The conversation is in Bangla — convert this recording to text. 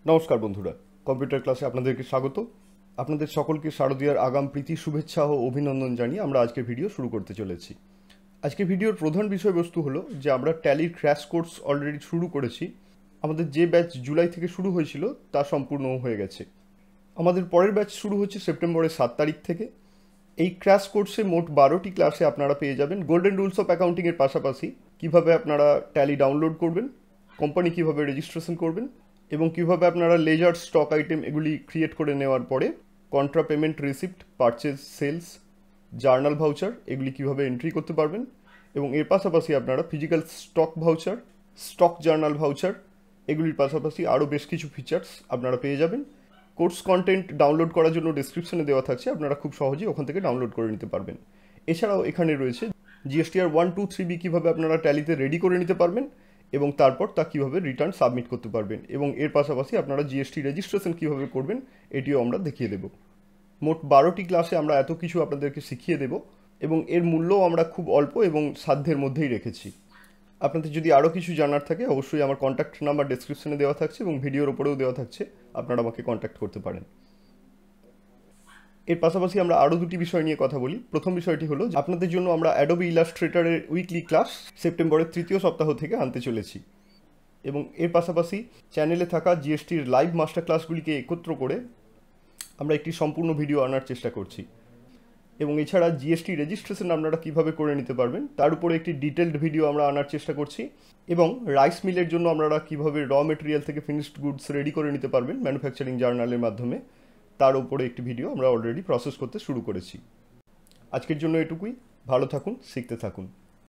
নমস্কার বন্ধুরা, কম্পিউটার ক্লাসে আপনাদেরকে স্বাগত। আপনাদের সকলকে শারদীয়ার আগাম প্রীতি শুভেচ্ছা ও অভিনন্দন জানিয়ে আমরা আজকের ভিডিও শুরু করতে চলেছি। আজকের ভিডিওর প্রধান বিষয়বস্তু হলো যে আমরা ট্যালির ক্র্যাশ কোর্স অলরেডি শুরু করেছি। আমাদের যে ব্যাচ জুলাই থেকে শুরু হয়েছিল তা সম্পূর্ণ হয়ে গেছে। আমাদের পরের ব্যাচ শুরু হচ্ছে সেপ্টেম্বরের 7 তারিখ থেকে। এই ক্র্যাশ কোর্সে মোট 12টি ক্লাসে আপনারা পেয়ে যাবেন গোল্ডেন রুলস অফ অ্যাকাউন্টিংয়ের পাশাপাশি কিভাবে আপনারা ট্যালি ডাউনলোড করবেন, কোম্পানি কিভাবে রেজিস্ট্রেশন করবেন এবং কিভাবে আপনারা লেজার স্টক আইটেম এগুলি ক্রিয়েট করে নেওয়ার পরে contra payment receipt, purchase, sales, journal voucher এগুলি কিভাবে এন্ট্রি করতে পারবেন এবং এর পাশাপাশি আপনারা physical stock voucher, stock journal voucher এগুলির পাশাপাশি আরও বেশ কিছু ফিচার্স আপনারা পেয়ে যাবেন। কোর্স কন্টেন্ট ডাউনলোড করার জন্য ডেসক্রিপশনে দেওয়া থাকছে, আপনারা খুব সহজেই ওখান থেকে ডাউনলোড করে নিতে পারবেন। এছাড়াও এখানে রয়েছে জিএসটিআর 1, 2, 3B কীভাবে আপনারা ট্যালিতে রেডি করে নিতে পারবেন এবং তারপর তা কীভাবে রিটার্ন সাবমিট করতে পারবেন এবং এর পাশাপাশি আপনারা জিএসটি রেজিস্ট্রেশন কীভাবে করবেন এটিও আমরা দেখিয়ে দেব। মোট 12টি ক্লাসে আমরা এত কিছু আপনাদেরকে শিখিয়ে দেব এবং এর মূল্যও আমরা খুব অল্প এবং সাধ্যের মধ্যেই রেখেছি। আপনাদের যদি আরও কিছু জানার থাকে অবশ্যই আমার কন্ট্যাক্ট নাম্বার ডেসক্রিপশনে দেওয়া থাকছে এবং ভিডিওর ওপরেও দেওয়া থাকছে, আপনারা আমাকে কন্ট্যাক্ট করতে পারেন। এর পাশাপাশি আমরা আরও দুটি বিষয় নিয়ে কথা বলি। প্রথম বিষয়টি হলো আপনাদের জন্য আমরা অ্যাডোবি ইলাস্ট্রেটরের উইকলি ক্লাস সেপ্টেম্বরের 3য় সপ্তাহ থেকে আনতে চলেছি এবং এর পাশাপাশি চ্যানেলে থাকা জিএসটির লাইভ মাস্টার ক্লাসগুলিকে একত্র করে আমরা একটি সম্পূর্ণ ভিডিও আনার চেষ্টা করছি এবং এছাড়া জিএসটি রেজিস্ট্রেশন আপনারা কীভাবে করে নিতে পারবেন তার উপরে একটি ডিটেলড ভিডিও আমরা আনার চেষ্টা করছি এবং রাইস মিলের জন্য আপনারা কীভাবে র মেটেরিয়াল থেকে ফিনিশড গুডস রেডি করে নিতে পারবেন ম্যানুফ্যাকচারিং জার্নালের মাধ্যমে তার উপরে একটি ভিডিও আমরা অলরেডি প্রসেস করতে শুরু করেছি। আজকের জন্য এটুকুই। ভালো থাকুন, শিখতে থাকুন।